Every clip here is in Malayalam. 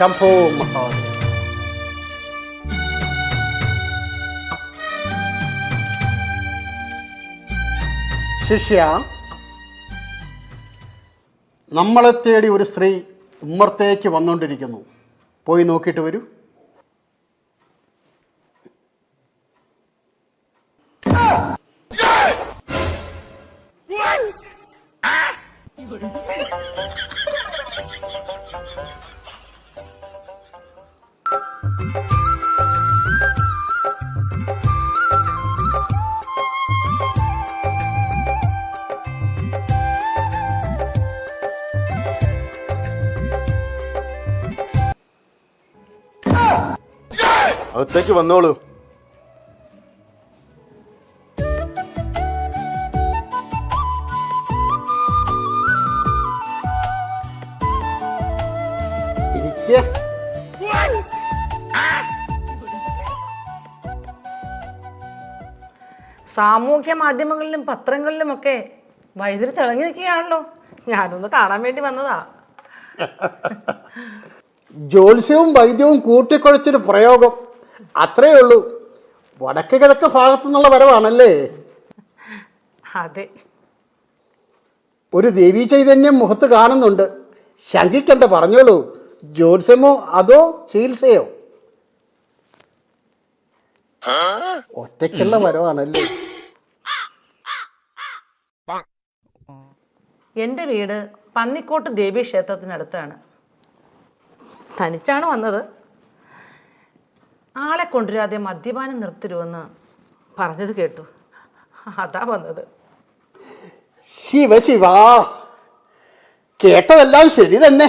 ശംഭോ മഹാദേവ. ശിഷ്യ, നമ്മളെ തേടി ഒരു സ്ത്രീ ഉമ്മറത്തേക്ക് വന്നുകൊണ്ടിരിക്കുന്നു. പോയി നോക്കിയിട്ട് വരൂ. അകത്തേക്ക് വന്നോളൂ. ഇരിക്ക. സാമൂഹ്യ മാധ്യമങ്ങളിലും പത്രങ്ങളിലുമൊക്കെ വൈദ്യുതി തിളങ്ങി നിൽക്കുകയാണല്ലോ. ഞാനൊന്ന് കാണാൻ വേണ്ടി വന്നതാ. ജ്യോത്സ്യവും വൈദ്യവും കൂട്ടിക്കുഴച്ചൊരു പ്രയോഗം, അത്രയേ ഉള്ളൂ. വടക്ക് കിഴക്ക് ഭാഗത്തു നിന്നുള്ള വരവാണല്ലേ? അതെ. ഒരു ദേവീ ചൈതന്യം മുഖത്ത് കാണുന്നുണ്ട്. ശങ്കിക്കണ്ട, പറഞ്ഞോളൂ. ജ്യോത്സ്യമോ അതോ ചികിത്സയോ? ഒറ്റയ്ക്കുള്ള വരവാണല്ലേ? എൻ്റെ വീട് പന്നിക്കോട്ട് ദേവീ ക്ഷേത്രത്തിനടുത്താണ്. തനിച്ചാണ് വന്നത്. ആളെ കൊണ്ടുവരാതെ മദ്യപാനം നിർത്തരുമെന്ന് പറഞ്ഞത് കേട്ടു. അതാ വന്നത്. ശിവ ശിവ, കേട്ടതെല്ലാം ശരി തന്നെ.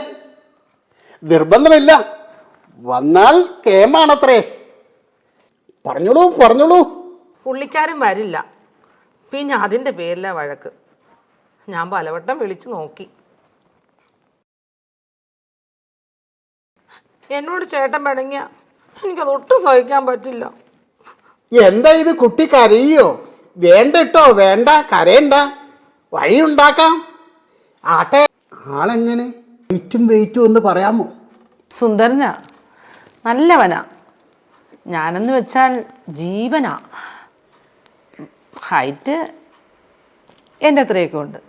നിർബന്ധമില്ല, വന്നാൽ കേമാണത്രേ. പറഞ്ഞോളൂ പറഞ്ഞോളൂ. പുള്ളിക്കാരൻ വരില്ല. പിന്നെ അതിൻ്റെ പേരില വഴക്ക്. ഞാൻ പലവട്ടം വിളിച്ചു നോക്കി. എന്നോട് ചേട്ടൻ പിണങ്ങിയ എനിക്കതൊട്ടും സഹിക്കാൻ പറ്റില്ല. എന്താ ഇത്, കുട്ടി കരയോ? വേണ്ട കേട്ടോ, വേണ്ട, കരയണ്ട, വഴിയുണ്ടാക്കാം. ആട്ടെ, ആളെങ്ങനെ? വെയിറ്റും ഒന്ന് പറയാമോ? സുന്ദരനാ, നല്ലവനാ. ഞാനെന്ന് വെച്ചാൽ ജീവനാ. ഹൈറ്റ് എൻ്റെ അത്രയൊക്കെ ഉണ്ട്.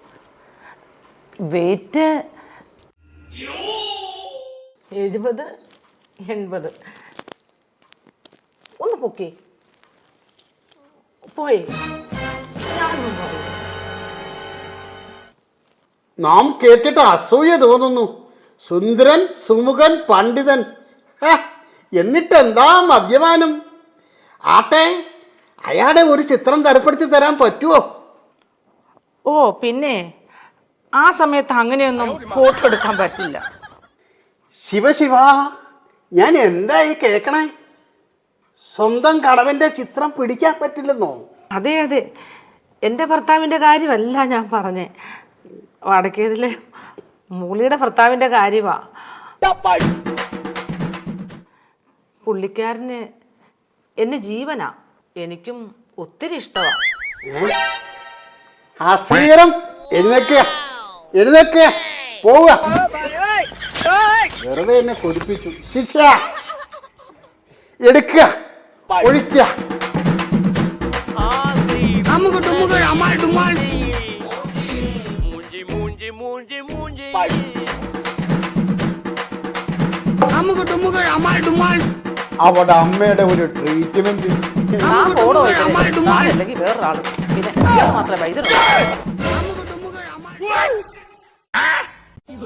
വെയിറ്റ് 70-80. ഒന്ന് പൊക്കി പോയി. ഞാനൊന്നും പറയും. നാം കേട്ടിട്ട് അസൂയ തോന്നുന്നു. സുന്ദരൻ, സുമുഖൻ, പണ്ഡിതൻ. എന്നിട്ടെന്താ മദ്യപാനം? ആട്ടെ, അയാളുടെ ഒരു ചിത്രം തരപ്പെടുത്തി തരാൻ പറ്റുമോ? ഓ പിന്നെ, ആ സമയത്ത് അങ്ങനെയൊന്നും ഫോട്ടോ എടുക്കാൻ പറ്റില്ല. ശിവശിവ, ഞാൻ എന്തായി കേൾക്കണേ? സ്വന്തം കടവന്റെ ചിത്രം പിടിക്കാൻ പറ്റില്ലെന്നോ? അതെ അതെ, എൻ്റെ ഭർത്താവിൻ്റെ കാര്യമല്ല ഞാൻ പറഞ്ഞേ. വടക്കേതിലെ മൂളിയുടെ ഭർത്താവിൻ്റെ കാര്യമാ. പുള്ളിക്കാരന് എന്നെ ജീവനാ. എനിക്കും ഒത്തിരി ഇഷ്ടമാ. അസീരം, എഴുന്നേക്കുക, പോവുക. വെറുതെ എന്നെ കൊതിപ്പിച്ചു. ശിക്ഷ എടുക്കുക, ഒഴിക്കുക. അവിടെ അമ്മയുടെ ഒരു ട്രീറ്റ്മെന്റ്. അല്ലെങ്കിൽ വേറൊരാള്. പിന്നെ മാത്രമേ വൈദ്യുതി